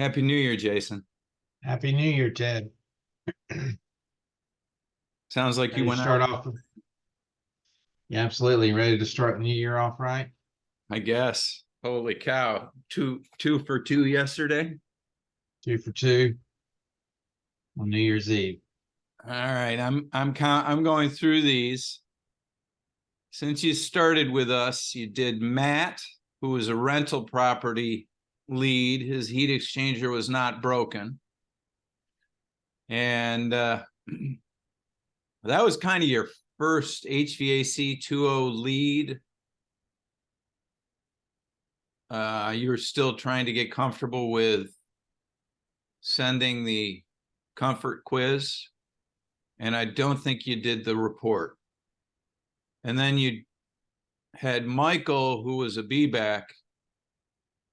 Happy New Year, Jason. Happy New Year, Ted. Sounds like you Ready to went start out, off? Yeah, absolutely. Ready to start the new year off right? I guess. Holy cow. Two for two yesterday. 2 for 2 on New Year's Eve. All right. I'm going through these. Since you started with us, you did Matt, who was a rental property lead. His heat exchanger was not broken. And that was kind of your first HVAC20 lead. You were still trying to get comfortable with sending the comfort quiz, and I don't think you did the report. And then you had Michael, who was a B-back,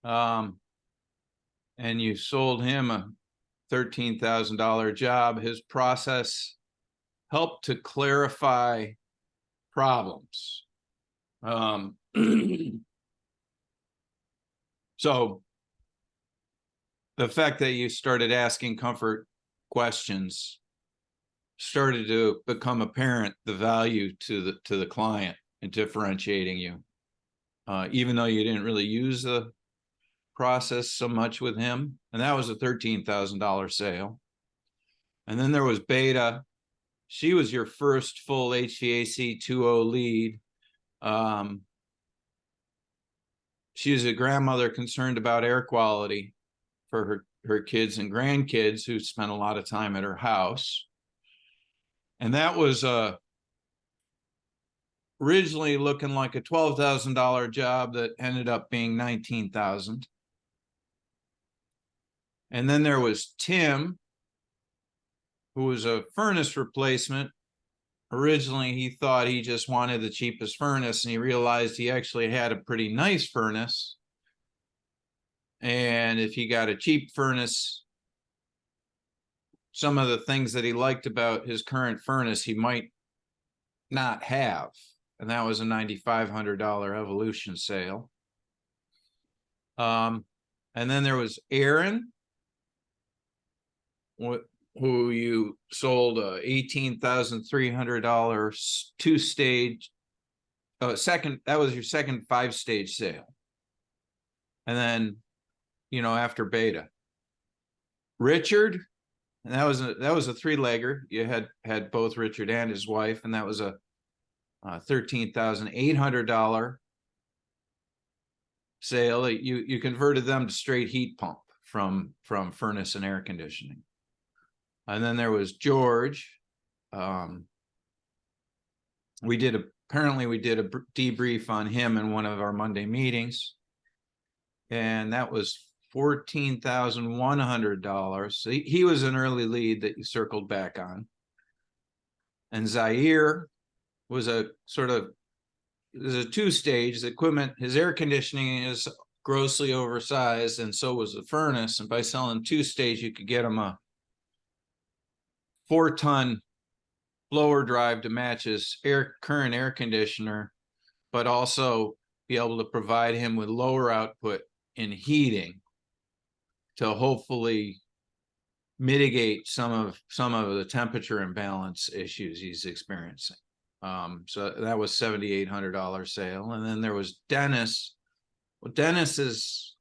and you sold him a $13,000 job. His process helped to clarify problems. So the fact that you started asking comfort questions started to become apparent, the value to the client and differentiating you, even though you didn't really use the process so much with him. And that was a $13,000 sale. And then there was Beta. She was your first full HVAC20 lead. She was a grandmother concerned about air quality for her kids and grandkids who spent a lot of time at her house. And that was originally looking like a $12,000 job that ended up being $19,000. And then there was Tim, who was a furnace replacement. Originally, he thought he just wanted the cheapest furnace, and he realized he actually had a pretty nice furnace. And if he got a cheap furnace, some of the things that he liked about his current furnace, he might not have. And that was a $9,500 Evolution sale. And then there was Aaron, who you sold a $18,300 two-stage, that was your second 5-stage sale. And then, after Beta. Richard, and that was a 3-legger. You had both Richard and his wife, and that was a $13,800 sale. You converted them to straight heat pump from furnace and air conditioning. And then there was George. We did a debrief on him in one of our Monday meetings, and that was $14,100. So he was an early lead that you circled back on. And Zaire was a 2-stage equipment. His air conditioning is grossly oversized, and so was the furnace. And by selling 2-stage, you could get him a 4-ton blower drive to match his current air conditioner, but also be able to provide him with lower output in heating to hopefully mitigate some of the temperature imbalance issues he's experiencing. So that was $7,800 sale. And then there was Dennis. Well, Dennis is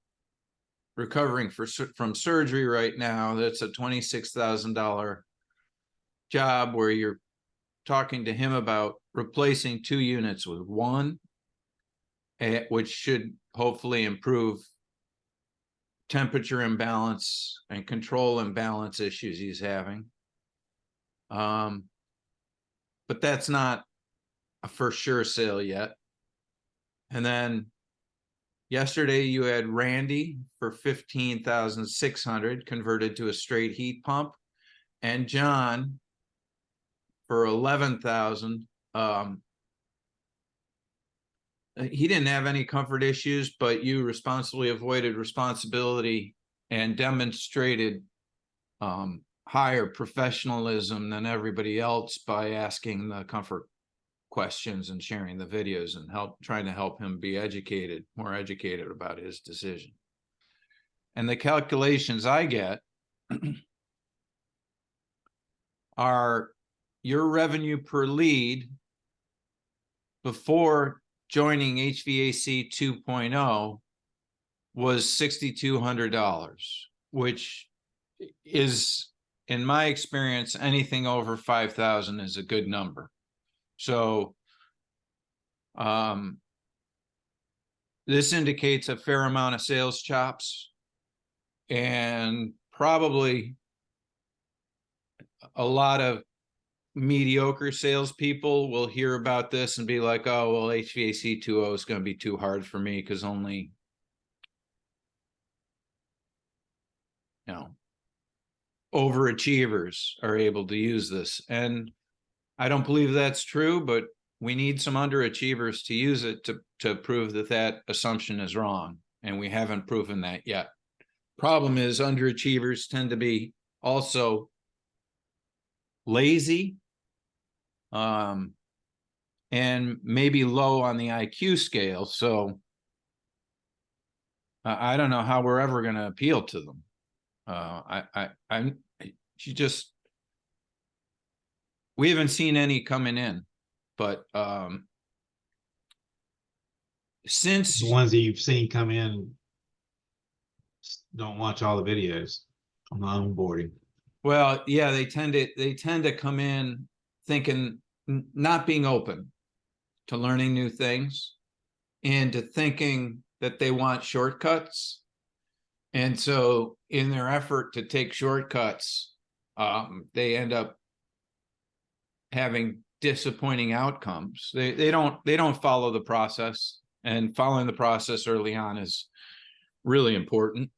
recovering from surgery right now. That's a $26,000 job where you're talking to him about replacing 2 units with 1, which should hopefully improve temperature imbalance and control imbalance issues he's having. But that's not a for sure sale yet. And then yesterday you had Randy for $15,600 converted to a straight heat pump, and John for $11,000. He didn't have any comfort issues, but you responsibly avoided responsibility and demonstrated higher professionalism than everybody else by asking the comfort questions and sharing the videos and trying to help him be more educated about his decision. and the calculations I get are your revenue per lead before joining HVAC 2.0 was $6,200, which is, in my experience, anything over 5,000 is a good number. So this indicates a fair amount of sales chops, and probably a lot of mediocre salespeople will hear about this and be like, oh, well, HVAC 2.0 is going to be too hard for me because only, you know, overachievers are able to use this. And I don't believe that's true, but we need some underachievers to use it to prove that that assumption is wrong. And we haven't proven that yet. Problem is, underachievers tend to be also lazy, and maybe low on the IQ scale. So I don't know how we're ever going to appeal to them. We haven't seen any coming in, but since The ones that you've seen come in don't watch all the videos on the onboarding. well, yeah, they tend to come in thinking, not being open to learning new things and to thinking that they want shortcuts. And so in their effort to take shortcuts, they end up having disappointing outcomes. They don't follow the process, and following the process early on is really important.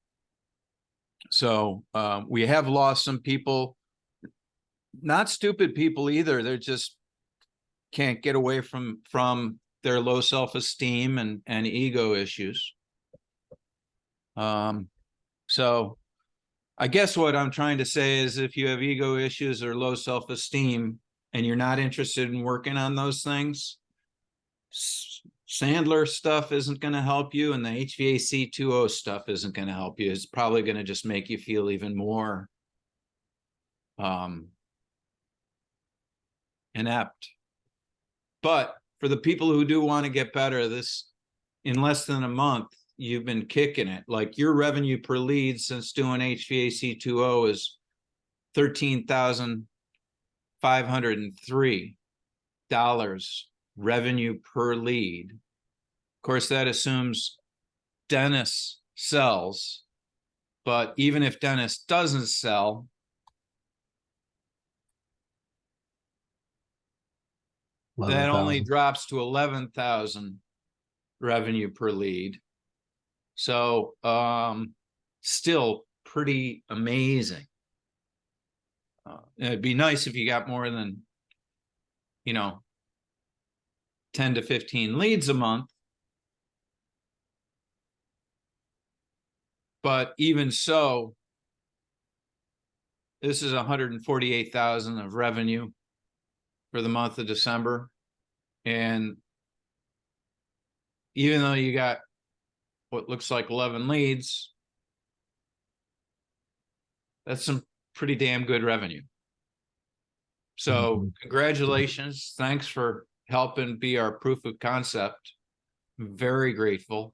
So we have lost some people, not stupid people either. They're just can't get away from their low self-esteem and ego issues. So I guess what I'm trying to say is, if you have ego issues or low self-esteem and you're not interested in working on those things, Sandler stuff isn't going to help you, and the HVAC 2.0 stuff isn't going to help you. It's probably going to just make you feel even more inept. But for the people who do want to get better, this, in less than a month, you've been kicking it. Like, your revenue per lead since doing HVAC 2.0 is $13,503 revenue per lead. Of course, that assumes Dennis sells, but even if Dennis doesn't sell, that only drops to 11,000 revenue per lead. So still pretty amazing. It'd be nice if you got more than, 10 to 15 leads a month. But even so, this is 148,000 of revenue for the month of December. And even though you got what looks like 11 leads, that's some pretty damn good revenue. So congratulations. Thanks for helping be our proof of concept. Very grateful.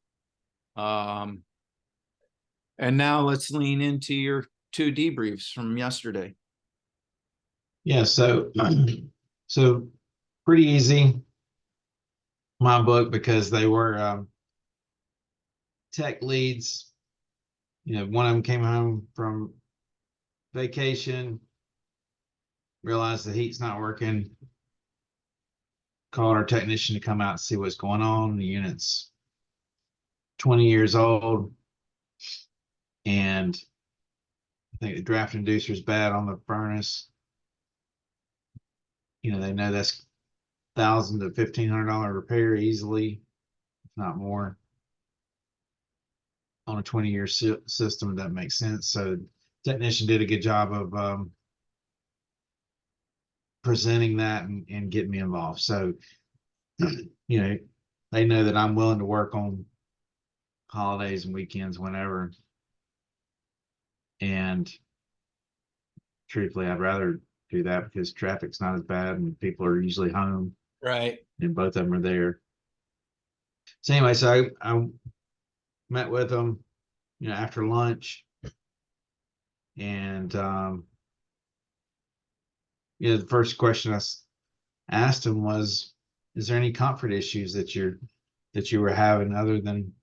And now let's lean into your 2 debriefs from yesterday. Yeah, so pretty easy, my book, because they were tech leads. One of them came home from vacation, realized the heat's not working, called our technician to come out and see what's going on. The unit's 20 years old, and I think the draft inducer is bad on the furnace. They know that's $1,000 to $1,500 repair easily, if not more, on a 20-year system. That makes sense. So technician did a good job of presenting that and getting me involved. So they know that I'm willing to work on holidays and weekends whenever. And truthfully, I'd rather do that because traffic's not as bad and people are usually home Right. and both of them are there. So anyway, so I met with them, after lunch, and the first question I asked him was, "Is there any comfort issues that you were having other than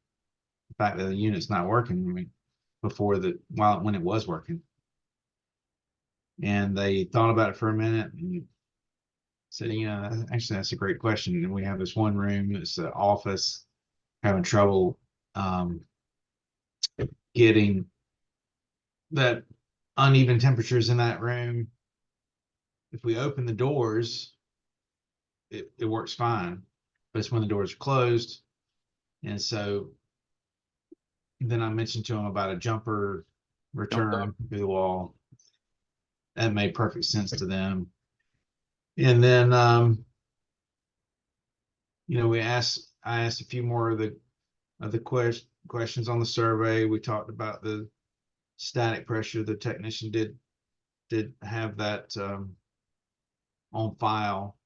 the fact that the unit's not working?" I mean, when it was working, and they thought about it for a minute and said, actually, that's a great question. And we have this one room, it's an office, having trouble getting that uneven temperatures in that room. If we open the doors, it works fine, but it's when the doors are closed. And so then I mentioned to him about a jumper return through the wall. That made perfect sense to them. And then I asked a few more of the questions on the survey. We talked about the static pressure. The technician did have that on file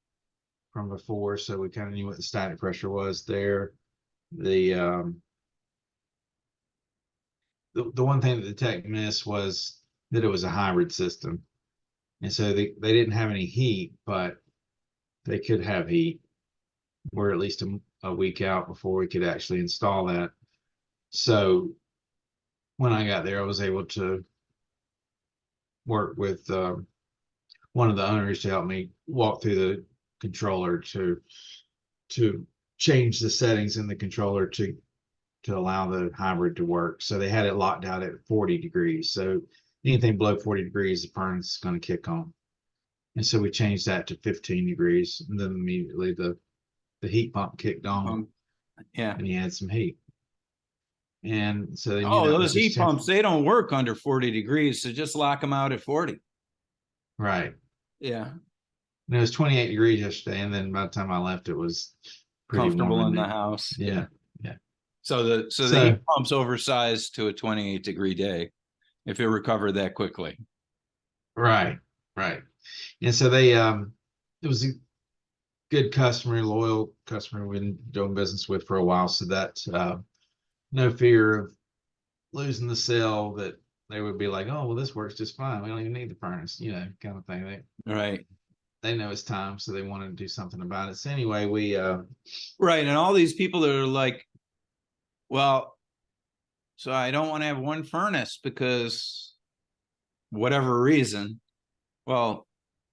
from before, so we kind of knew what the static pressure was there. The one thing that the tech missed was that it was a hybrid system, and so they didn't have any heat, but they could have heat. We're at least a week out before we could actually install that. So when I got there, I was able to work with one of the owners to help me walk through the controller to change the settings in the controller to allow the hybrid to work. So they had it locked out at 40 degrees. So anything below 40 degrees, the furnace is going to kick on. And so we changed that to 15 degrees, and then immediately the heat pump kicked on, Yeah. and he had some heat. And so they knew Oh, that was those just heat pumps, they don't work under 40 degrees. So just lock them out at 40. right. Yeah. And it was 28 degrees yesterday, and then by the time I left, it was pretty Comfortable warm in the there. house. Yeah. So the heat pump's oversized to a 28-degree day if it recovered that quickly. Right. And so they it was a good customer, loyal customer we've been doing business with for a while. So that no fear of losing the sale, that they would be like, "Oh, well, this works just fine. We don't even need the furnace," kind of thing. Right. They know it's time, so they wanted to do something about it. So anyway, we right. And all these people that are like, well, so I don't want to have one furnace because whatever reason. Well,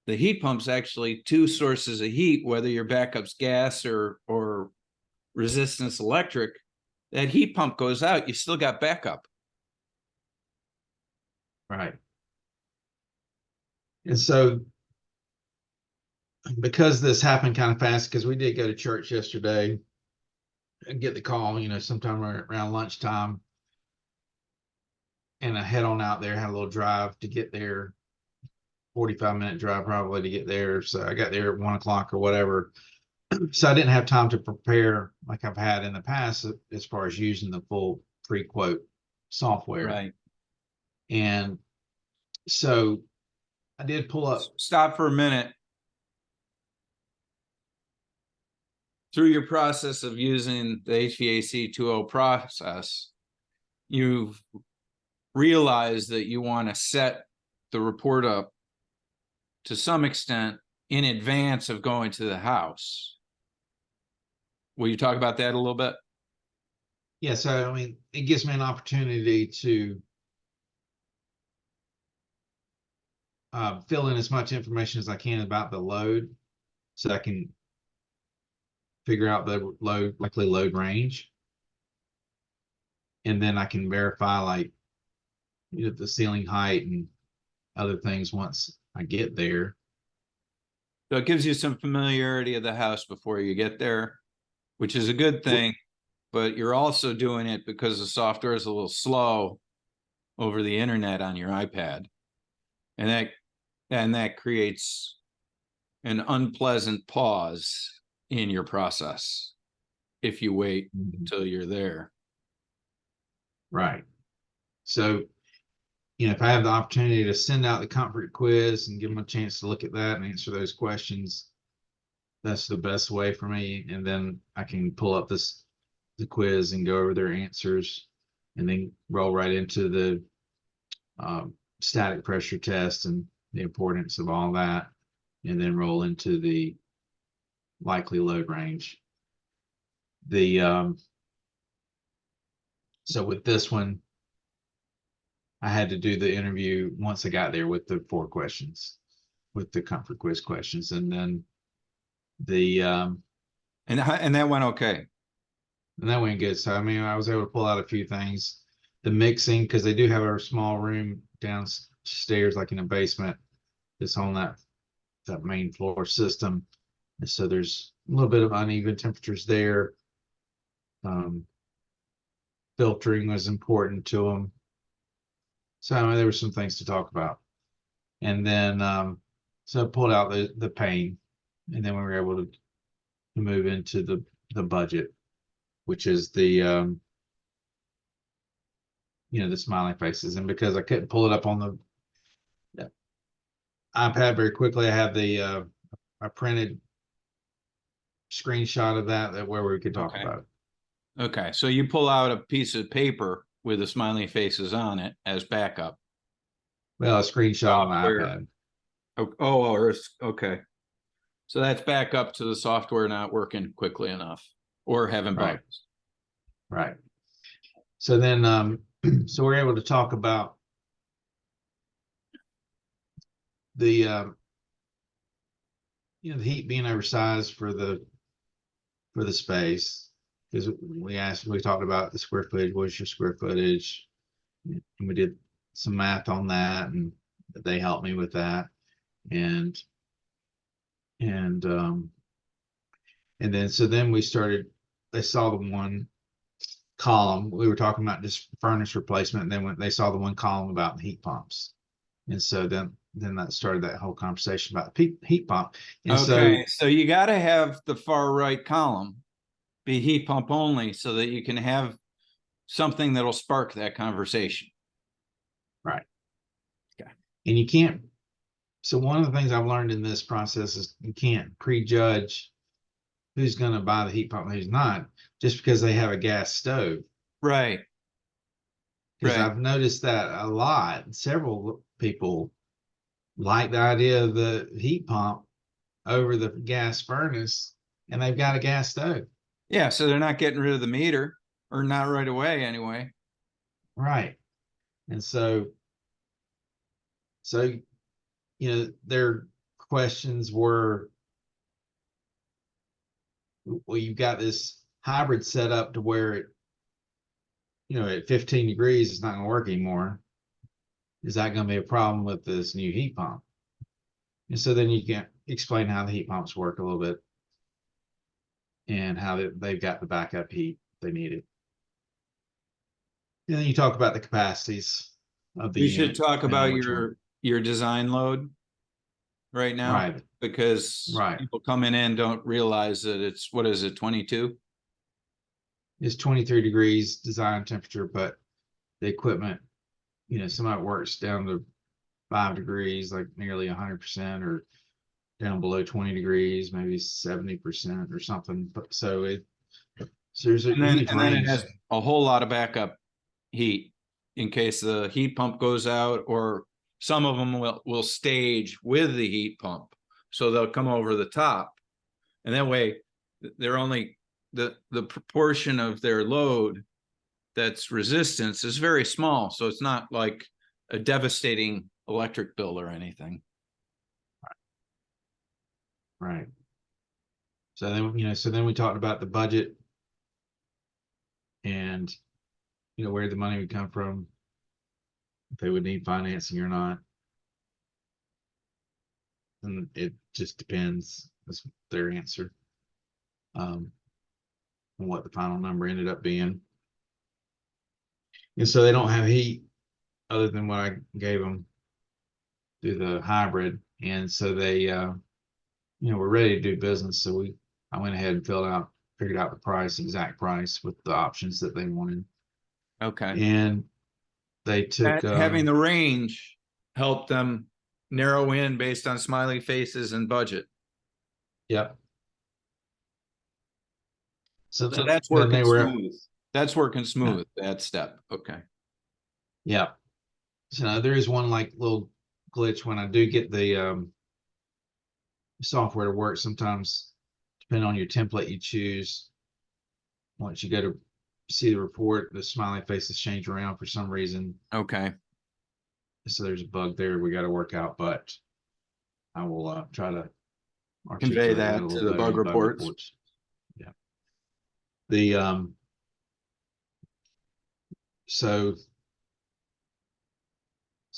the heat pump's actually two sources of heat, whether your backup's gas or resistance electric. That heat pump goes out, you still got backup. right. And so because this happened kind of fast, because we did go to church yesterday and get the call, sometime around lunchtime, and I head on out there, had a little drive to get there, 45-minute drive probably to get there. So I got there at 1 o'clock or whatever. So I didn't have time to prepare like I've had in the past as far as using the full pre-quote software. Right. And so I did pull up. Stop for a minute. Through your process of using the HVAC20 process, you've realized that you want to set the report up to some extent in advance of going to the house. Will you talk about that a little bit? Yeah, so I mean, it gives me an opportunity to fill in as much information as I can about the load, so I can figure out the likely load range, and then I can verify like the ceiling height and other things once I get there. So it gives you some familiarity of the house before you get there, which is a good thing, but you're also doing it because the software is a little slow over the internet on your iPad. And that creates an unpleasant pause in your process if you wait until you're there. Right. So if I have the opportunity to send out the comfort quiz and give them a chance to look at that and answer those questions, that's the best way for me. And then I can pull up the quiz and go over their answers, and then roll right into the static pressure test and the importance of all that, and then roll into the likely load range. So with this one, I had to do the interview once I got there with the 4 questions, with the comfort quiz questions, and then and that went okay. and that went good. So I mean, I was able to pull out a few things. The mixing, because they do have a small room downstairs, like in a basement, that's on that main floor system. And so there's a little bit of uneven temperatures there. Filtering was important to them. So I mean, there were some things to talk about. And then so I pulled out the pain, and then we were able to move into the budget, which is the the smiling faces. And because I couldn't pull it up on the iPad very quickly, I have a printed screenshot of that where we could talk about it. Okay, so you pull out a piece of paper with the smiley faces on it as backup. Well, a screenshot on the iPad. Okay. So that's back up to the software not working quickly enough or having bugs. Right. So then, so we're able to talk about the the heat being oversized for the space, because we talked about the square footage. What's your square footage? And we did some math on that, and they helped me with that. And then so then we started. They saw the one column we were talking about, just furnace replacement, and then when they saw the one column about heat pumps, and so then that started that whole conversation about heat pump. And so you got to have the far right column be heat pump only, so that you can have something that'll spark that conversation. Right. Okay. And you can't. So one of the things I've learned in this process is you can't prejudge who's going to buy the heat pump and who's not, just because they have a gas stove. Right. Because I've noticed that a lot. Several people like the idea of the heat pump over the gas furnace, and they've got a gas stove. Yeah, so they're not getting rid of the meter, or not right away anyway. Right. And so their questions were, well, you've got this hybrid set up to where it, at 15 degrees, it's not going to work anymore. Is that going to be a problem with this new heat pump? And so then you can explain how the heat pumps work a little bit, and how they've got the backup heat they needed. And then you talk about the capacities of the You should unit, talk about one. your design load right now, Right. because people coming in don't realize that it's, what is it, 22? It's 23 degrees design temperature, but the equipment, some of it works down to 5 degrees, like nearly 100%, or down below 20 degrees, maybe 70% or something. But so there's a huge range. And then it has a whole lot of backup heat in case the heat pump goes out, or some of them will stage with the heat pump, so they'll come over the top, and that way they're only the proportion of their load that's resistance is very small, so it's not like a devastating electric bill or anything. Right. So then we talked about the budget, and where the money would come from, if they would need financing or not. And it just depends. That's their answer. And what the final number ended up being. And so they don't have heat other than what I gave them through the hybrid. And so they, we're ready to do business. So I went ahead and figured out the exact price with the options that they wanted. Okay. And they took, Having the range helped them narrow in based on smiley faces and budget. yep. So So then, that's then working they were, smooth. That's working smooth, that step. Okay. yeah. So now there is one like little glitch when I do get the software to work. Sometimes, depending on your template you choose, once you go to see the report, the smiley faces change around for some reason. Okay. So there's a bug there we got to work out, but I will try to Convey articulate that a that little to the better bug in bug reports. reports. Yeah. The so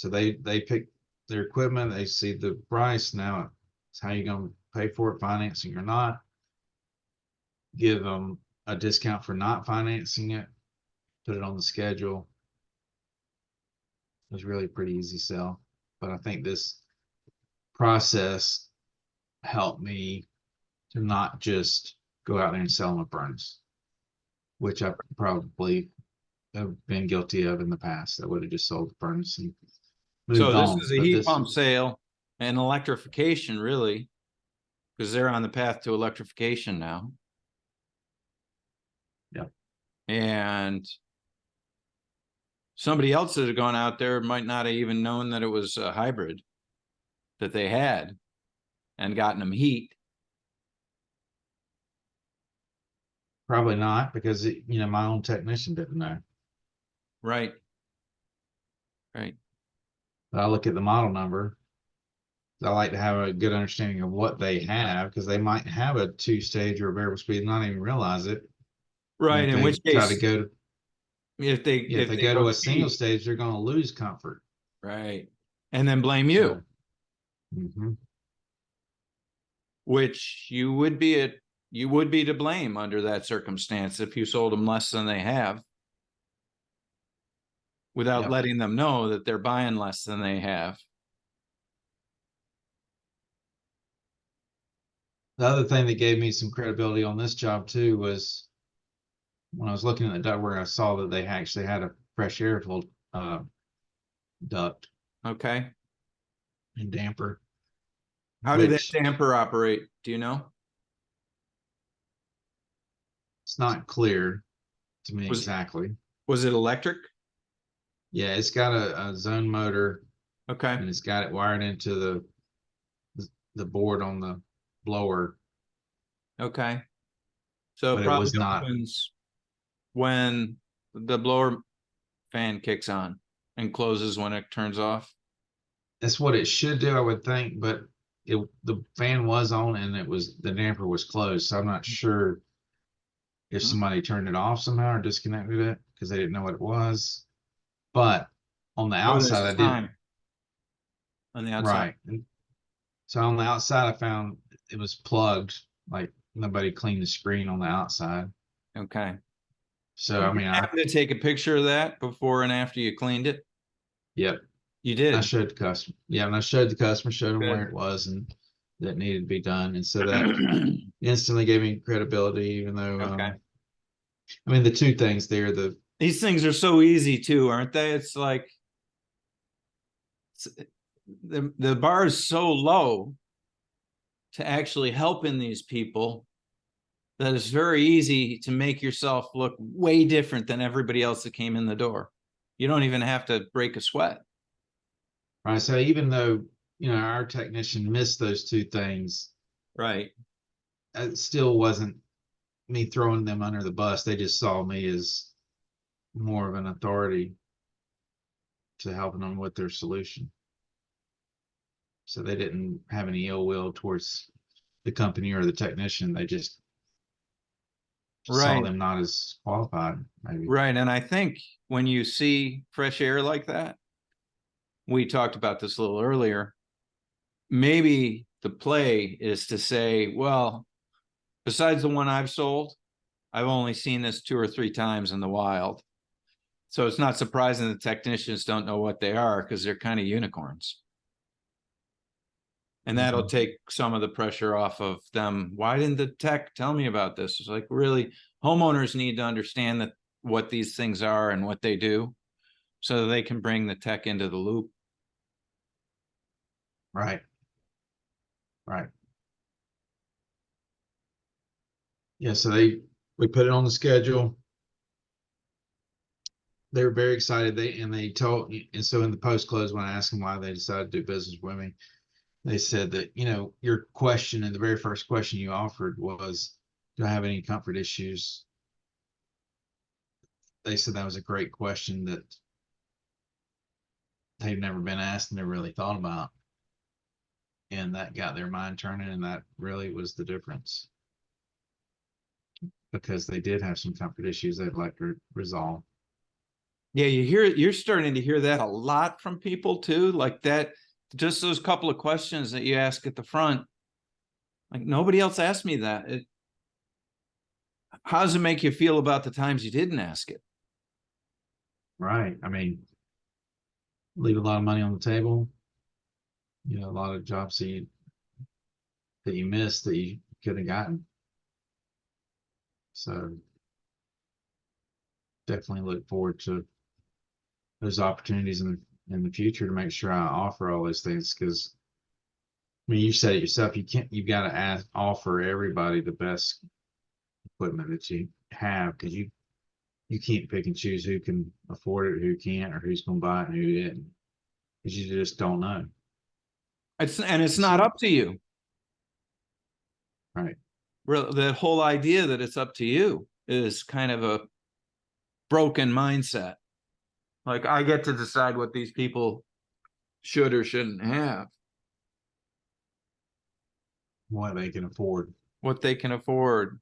they pick their equipment, they see the price. Now it's how you gonna pay for it, financing or not. Give them a discount for not financing it, put it on the schedule. It was really a pretty easy sell, but I think this process helped me to not just go out there and sell them a furnace, which I probably have been guilty of in the past. I would have just sold the furnace and moved So this on. is a But heat this, pump sale and electrification, really, because they're on the path to electrification now. yeah, And somebody else that had gone out there might not have even known that it was a hybrid that they had and gotten them heat. probably not, because my own technician didn't know. Right. Right. But I look at the model number. I like to have a good understanding of what they have, because they might have a two-stage or a variable speed and not even realize it. And Right. if In they which try to case, go to, if they go go to a single cheap, stage, they're going to lose comfort. right, and then blame you, So, mhm. which you would be to blame under that circumstance if you sold them less than they have, without Yep. letting them know that they're buying less than they have. The other thing that gave me some credibility on this job too was when I was looking at the duct where I saw that they actually had a fresh air filled duct Okay. and damper, How did that which damper operate? Do you know? it's not clear to me Was exactly. was it electric? Yeah, it's got a zone motor Okay. and it's got it wired into the board on the blower, Okay. So but it it probably was not. opens when the blower fan kicks on and closes when it turns off. That's what it should do, I would think, but the fan was on and the damper was closed, so I'm not sure if somebody turned it off somehow or disconnected it because they didn't know what it was. But on the Oh, there's outside, a I did time on the outside. right. And so on the outside, I found it was plugged, like nobody cleaned the screen on the outside. Okay. So Did I you mean, happen to take a picture of that before and after you cleaned it? yep, You I did. showed the customer. Yeah, and I showed the customer, showed them where Good. it was and that needed to be done, and so that instantly gave me credibility. Even though, Okay. I mean, the two things there, These things are so easy too, aren't they? It's like the bar is so low to actually helping these people that it's very easy to make yourself look way different than everybody else that came in the door. You don't even have to break a sweat. right. So even though our technician missed those two things, Right. it still wasn't me throwing them under the bus. They just saw me as more of an authority to helping them with their solution. So they didn't have any ill will towards the company or the technician. They just saw Right. them not as qualified, maybe. Right. And I think when you see fresh air like that, we talked about this a little earlier, maybe the play is to say, well, besides the one I've sold, I've only seen this 2 or 3 times in the wild. So it's not surprising the technicians don't know what they are because they're kind of unicorns. And that'll take some of the pressure off of them. Why didn't the tech tell me about this? It's like, really, homeowners need to understand that what these things are and what they do. so they can bring the tech into the loop. Right. Right. Yeah, so we put it on the schedule. They were very excited. They told, and so in the post close, when I asked them why they decided to do business with me, they said that, your question, and the very first question you offered was, do I have any comfort issues? They said that was a great question that they've never been asked and never really thought about. And that got their mind turning, and that really was the difference. Because they did have some comfort issues they'd like to resolve. Yeah, you're starting to hear that a lot from people too, like that, just those couple of questions that you ask at the front. Like, nobody else asked me that. How does it make you feel about the times you didn't ask it? Right. I mean, leave a lot of money on the table. A lot of jobs that you missed that you could have gotten. So definitely look forward to those opportunities in the future to make sure I offer all those things. Because I mean, you said it yourself. You've got to offer everybody the best equipment that you have, because you can't pick and choose who can afford it, who can't, or who's going to buy it and who didn't, because you just don't know. It's not up to you. Right. The whole idea that it's up to you is kind of a broken mindset. Like, I get to decide what these people should or shouldn't have, What they can afford. what they can afford,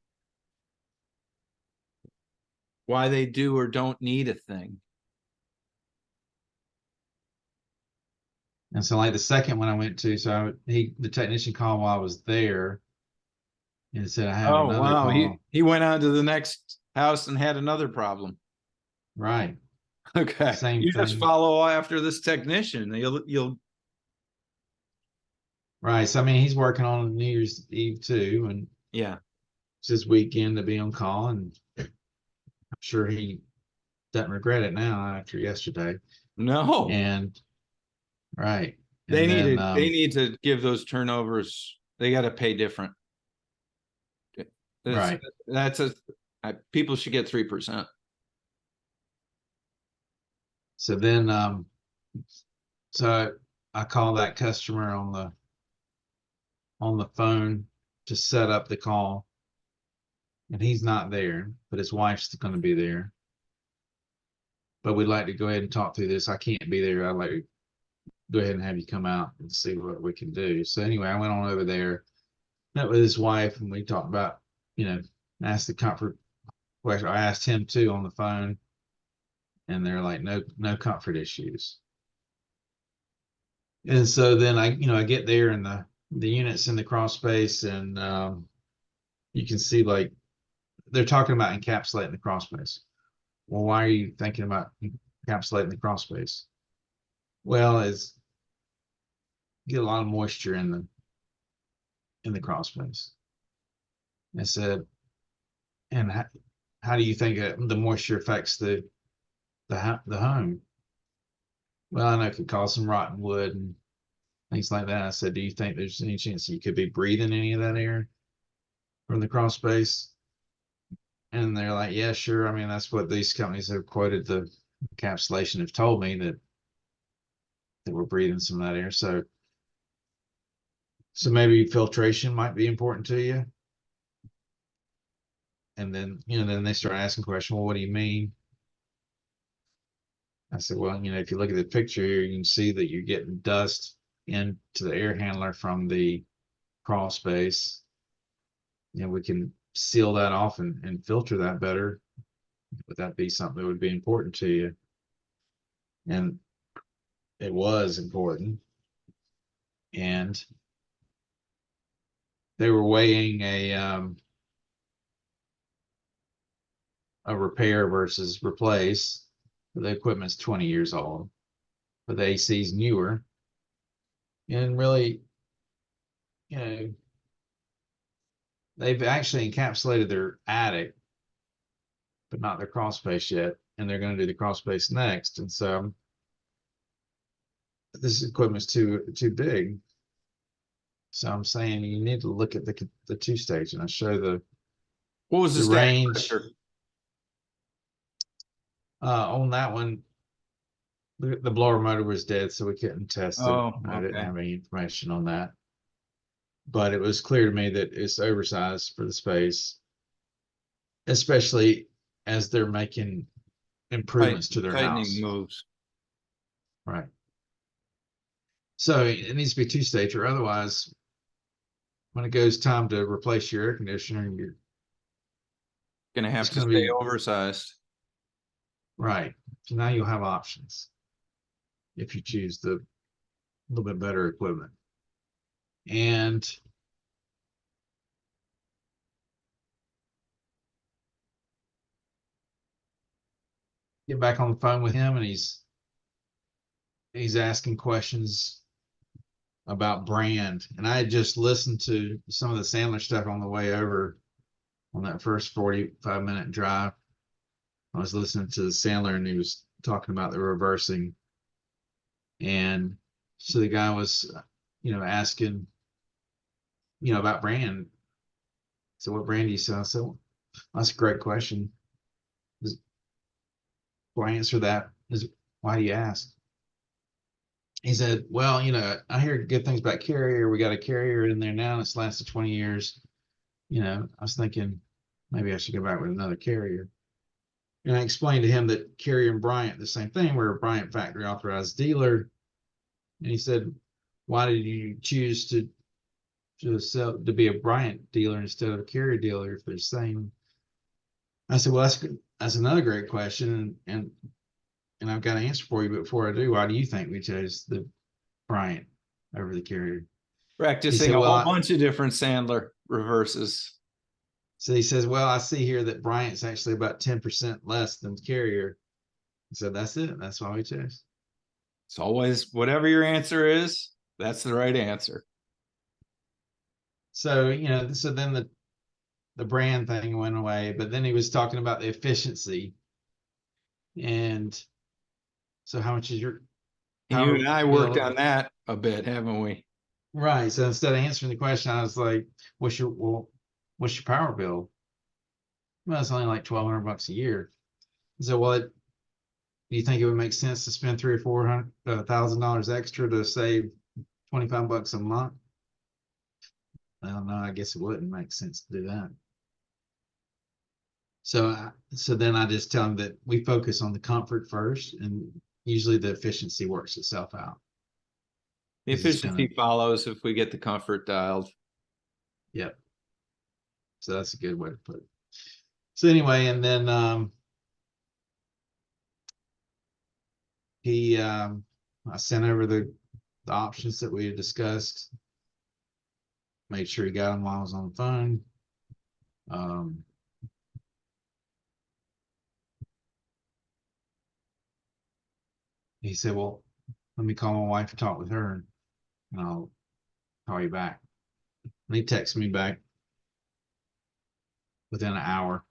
why they do or don't need a thing. And so, like the second one I went to, so the technician called while I was there, and said I have Oh, another wow. call. He went on to the next house and had another problem. Right. Okay. Same You just thing. follow after this technician. You'll Right. So I mean, he's working on New Year's Eve too, and yeah. it's his weekend to be on call, and I'm sure he doesn't regret it now after yesterday. No. And right. They And then need to give those turnovers. They got to pay different. right. That's people should get 3%. So then so I call that customer on the phone to set up the call, and he's not there, but his wife's going to be there. But we'd like to go ahead and talk through this. I can't be there. I'd like to go ahead and have you come out and see what we can do. So anyway, I went on over there, met with his wife, and we talked about, asked the comfort question. I asked him too on the phone, and they're like, no comfort issues. And so then I get there, and the unit's in the crawl space, and you can see, like, they're talking about encapsulating the crawl space. Well, why are you thinking about encapsulating the crawl space? Well, it's get a lot of moisture in the crawl space. I said, and how do you think the moisture affects the home? Well, I know it could cause some rotten wood and things like that. I said, do you think there's any chance you could be breathing any of that air from the crawl space? And they're like, yeah, sure. I mean, that's what these companies have quoted the encapsulation have told me, that we're breathing some of that air. So maybe filtration might be important to you. And then, then they start asking questions. Well, what do you mean? I said, well, if you look at the picture here, you can see that you're getting dust into the air handler from the crawl space. We can seal that off and filter that better. Would that be something that would be important to you? And it was important. And they were weighing a repair versus replace. The equipment's 20 years old, but the AC's newer. And really, they've actually encapsulated their attic, but not their crawl space yet. and they're going to do the crawl space next. And so this equipment's too big. So I'm saying you need to look at the two stage, and I show What was the the static range pressure? on that one. The blower motor was dead, so we couldn't test it. Oh, I didn't okay. have any information on that. But it was clear to me that it's oversized for the space, especially as they're making improvements to their Tightening house. moves. Right. So it needs to be two-stage, or otherwise, when it goes time to replace your air conditioner, you're Gonna have it's to going to stay be oversized. right. So now you'll have options if you choose the little bit better equipment. And get back on the phone with him, and he's asking questions about brand. And I had just listened to some of the Sandler stuff on the way over on that first 45-minute drive. I was listening to the Sandler, and he was talking about the reversing. And so the guy was, asking, about brand. So what brand do you sell? So that's a great question. Before I answer that, is why do you ask? He said, well, I hear good things about Carrier. We got a Carrier in there now, and it's lasted 20 years. I was thinking maybe I should go back with another Carrier. And I explained to him that Carrier and Bryant, the same thing. We're a Bryant factory authorized dealer. And he said, why did you choose to be a Bryant dealer instead of a Carrier dealer if they're the same? I said, well, that's another great question. And I've got an answer for you. But before I do, why do you think we chose the Bryant over the Carrier? Practicing said, a well, whole bunch of different Sandler reverses. So he says, well, I see here that Bryant's actually about 10% less than Carrier. So that's it. That's why we chose. It's always whatever your answer is, that's the right answer. So, so then the brand thing went away, but then he was talking about the efficiency. And so how much is your You and I worked bill? on that a bit, haven't we? Right. So instead of answering the question, I was like, what's your power bill? Well, it's only like $1,200 a year. So do you think it would make sense to spend $300 or $400,000 extra to save $25 a month? I don't know. I guess it wouldn't make sense to do that. So then I just tell them that we focus on the comfort first, and usually the efficiency works itself out. The efficiency follows if we get the comfort dialed. Yep. So that's a good way to put it. So anyway, and then I sent over the options that we had discussed. Made sure he got them while I was on the phone. He said, well, let me call my wife and talk with her, and I'll call you back. And he texted me back within an hour.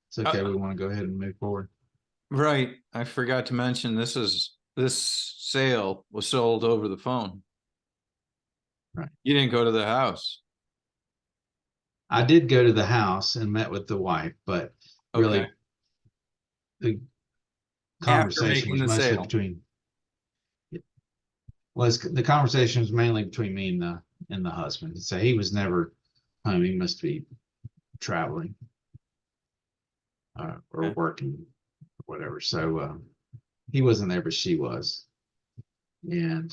It's okay. We want to go ahead and move forward. Right. I forgot to mention this sale was sold over the phone. Right. You didn't go to the house. I did go to the house and met with the wife, but really the conversation was mostly between. The conversation was mainly between me and the husband. So he was never home. He must be traveling or working or whatever. So he wasn't there, but she was. And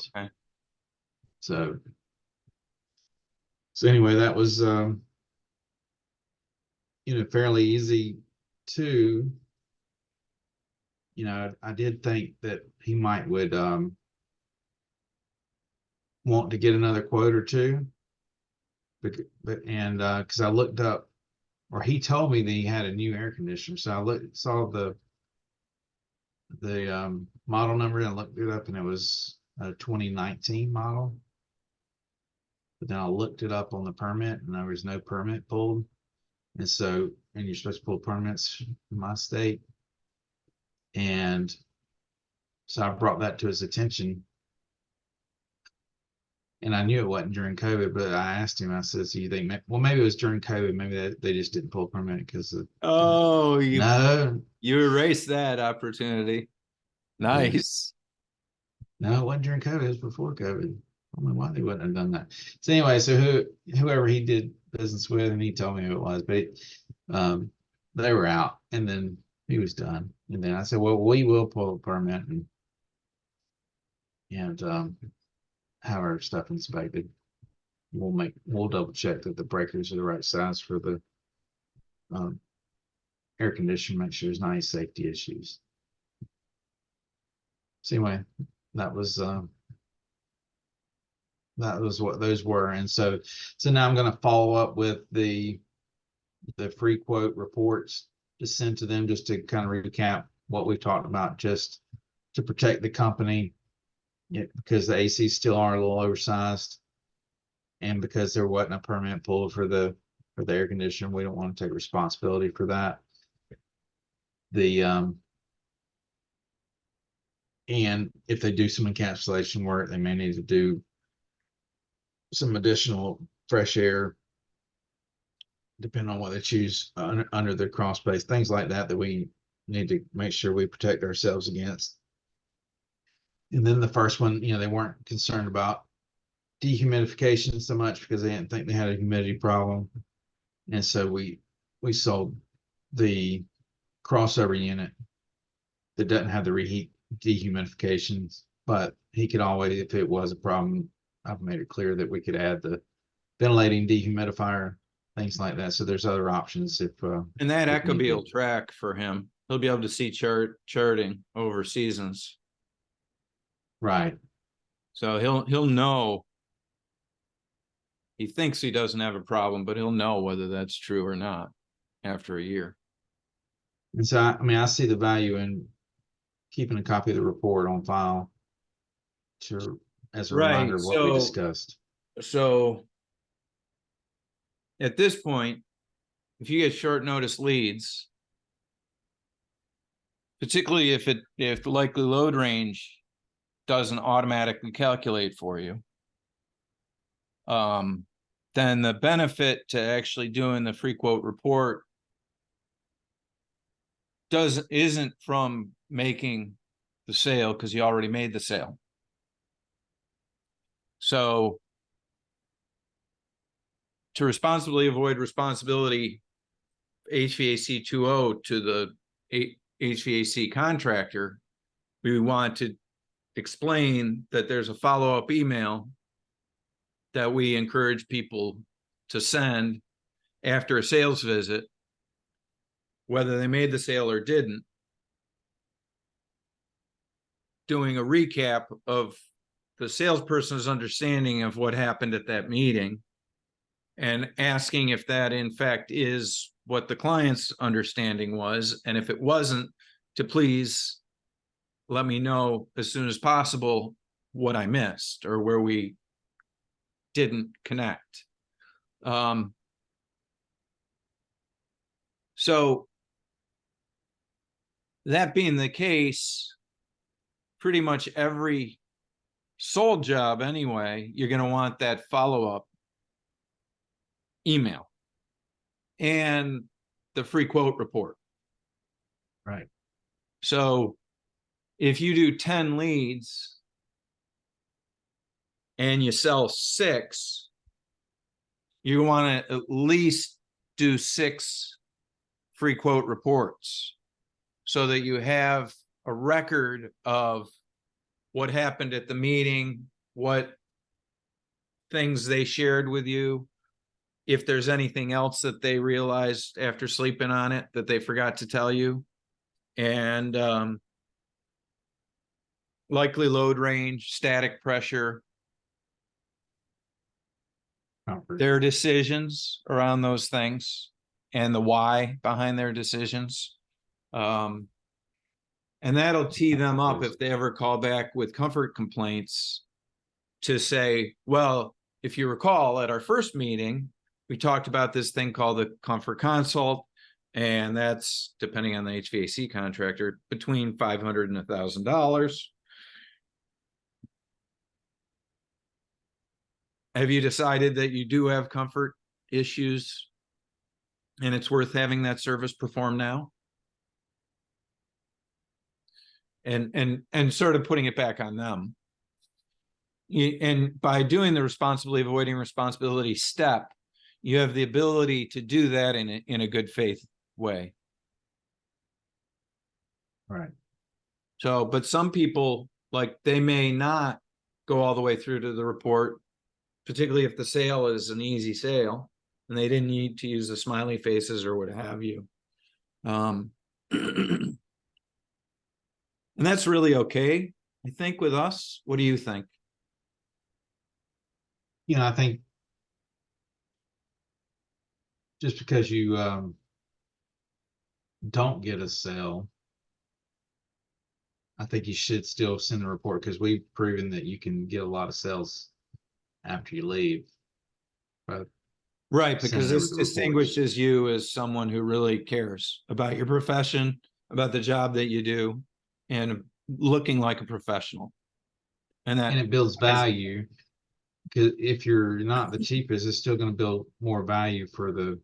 so anyway, that was fairly easy too. I did think that he would want to get another quote or two, but because I looked up, or he told me that he had a new air conditioner, so I saw the model number and looked it up, and it was a 2019 model. But then I looked it up on the permit, and there was no permit pulled, and you're supposed to pull permits in my state. And so I brought that to his attention. And I knew it wasn't during COVID, but I asked him, I said, so you think, well, maybe it was during COVID. Maybe they just didn't pull a permit because of, Oh, no, you erased that opportunity. Nice. no, it wasn't during COVID. It was before COVID. I don't know why they wouldn't have done that. So anyway, so whoever he did business with, and he told me who it was, but they were out, and then he was done. And then I said, well, we will pull a permit and have our stuff inspected. We'll double check that the breakers are the right size for the air conditioner, make sure there's not any safety issues. So anyway, that was what those were. And so now I'm going to follow up with the free quote reports to send to them, just to kind of recap what we've talked about, just to protect the company, because the ACs still are a little oversized, and because there wasn't a permit pulled for the air conditioner. We don't want to take responsibility for that. And if they do some encapsulation work, they may need to do some additional fresh air, depending on what they choose under the crawl space, things like that, that we need to make sure we protect ourselves against. And then the first one, they weren't concerned about dehumidification so much because they didn't think they had a humidity problem. And so we sold the crossover unit that doesn't have the reheat dehumidifications, but he could always, if it was a problem, I've made it clear that we could add the ventilating dehumidifier, things like that. So there's other options if and that if Ecobee will needed. track for him. He'll be able to see charting over seasons. Right. So he'll know. He thinks he doesn't have a problem, but he'll know whether that's true or not after a year. And so I see the value in keeping a copy of the report on file as a reminder of what we discussed. So at this point, if you get short notice leads, particularly if the likely load range doesn't automatically calculate for you, then the benefit to actually doing the free quote report isn't from making the sale, because you already made the sale. So to responsibly avoid responsibility HVAC20 to the HVAC contractor, we want to explain that there's a follow-up email that we encourage people to send after a sales visit, whether they made the sale or didn't, doing a recap of the salesperson's understanding of what happened at that meeting, and asking if that in fact is what the client's understanding was, and if it wasn't, to please let me know as soon as possible what I missed or where we didn't connect. So that being the case, pretty much every sold job anyway, you're going to want that follow-up email and the free quote report. Right. So if you do 10 leads and you sell 6, you want to at least do 6 free quote reports so that you have a record of what happened at the meeting, what things they shared with you, if there's anything else that they realized after sleeping on it that they forgot to tell you, and likely load range, static pressure, their decisions around those things, and the why behind their decisions. And that'll tee them up if they ever call back with comfort complaints to say, well, if you recall at our first meeting, we talked about this thing called the comfort consult. And that's, depending on the HVAC contractor, between $500 and $1,000. Have you decided that you do have comfort issues and it's worth having that service performed now? And sort of putting it back on them. And by doing the responsibly avoiding responsibility step, you have the ability to do that in a good faith way. Right. So, but some people, like, they may not go all the way through to the report, particularly if the sale is an easy sale and they didn't need to use the smiley faces or what have you. And that's really okay, I think, with us. What do you think? You know, I think just because you don't get a sale, I think you should still send a report, because we've proven that you can get a lot of sales after you leave. But Right, because sending over this the reports. distinguishes you as someone who really cares about your profession, about the job that you do, and looking like a professional. And that, And it builds value, because if you're not the cheapest, it's still going to build more value for the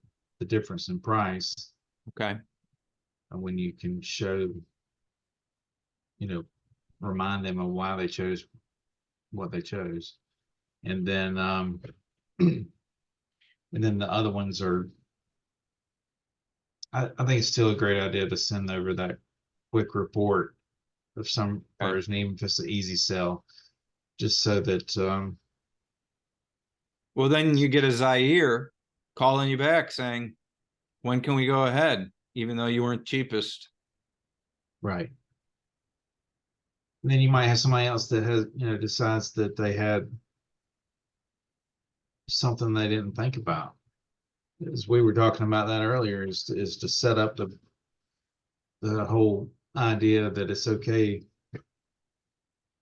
difference in price. okay. And when you can show, you know, remind them of why they chose what they chose. And then and then the other ones are, I think it's still a great idea to send over that quick report of some version, even if it's an easy sell, just so that Well, then you get a Zaire calling you back saying, when can we go ahead? Even though you weren't cheapest. right. And then you might have somebody else that has, you know, decides that they had something they didn't think about. As we were talking about that earlier, is to set up the whole idea that it's okay if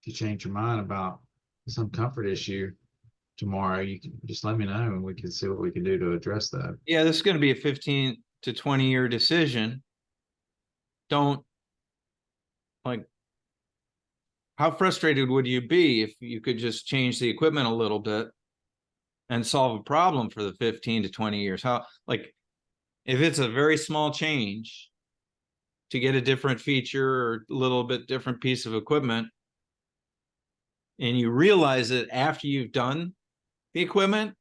you change your mind about some comfort issue tomorrow. You can just let me know and we can see what we can do to address that. Yeah, this is going to be a 15 to 20-year decision. Don't, like, how frustrated would you be if you could just change the equipment a little bit and solve a problem for the 15 to 20 years? How, like, if it's a very small change to get a different feature or a little bit different piece of equipment, and you realize it after you've done the equipment,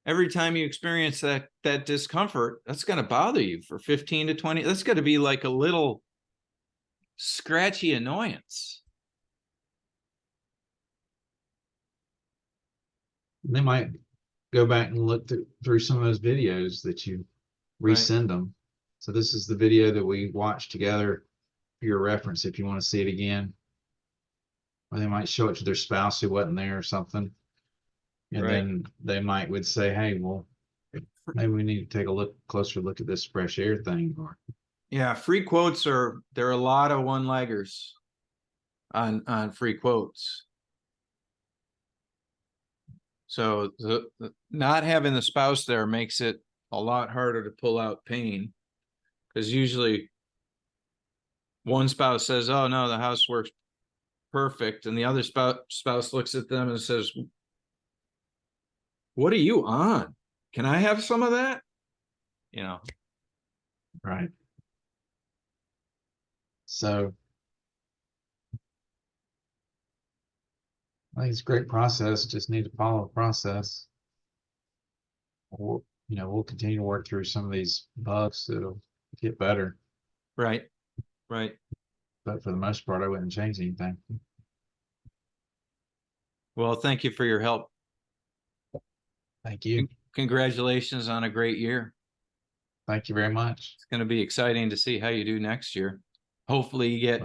every time you experience that discomfort, that's going to bother you for 15 to 20. That's going to be like a little scratchy annoyance. They might go back and look through some of those videos that you resend them. So this is the video that we watched together for your reference if you want to see it again. Or they might show it to their spouse who wasn't there or something. And then they would say, hey, well, maybe we need to take a closer look at this fresh air thing. Or yeah, free quotes there are a lot of one-leggers on free quotes. So the not having the spouse there makes it a lot harder to pull out pain, because usually one spouse says, oh no, the house works perfect, and the other spouse looks at them and says, what are you on? Can I have some of that? You know. right. So I think it's a great process. Just need to follow the process. Or, you know, we'll continue to work through some of these bugs that'll get better. Right. But for the most part, I wouldn't change anything. Well, thank you for your help. Thank you. Congratulations on a great year. Thank you very much. It's going to be exciting to see how you do next year. Hopefully you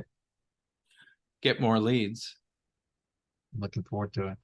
get more leads. Looking forward to it.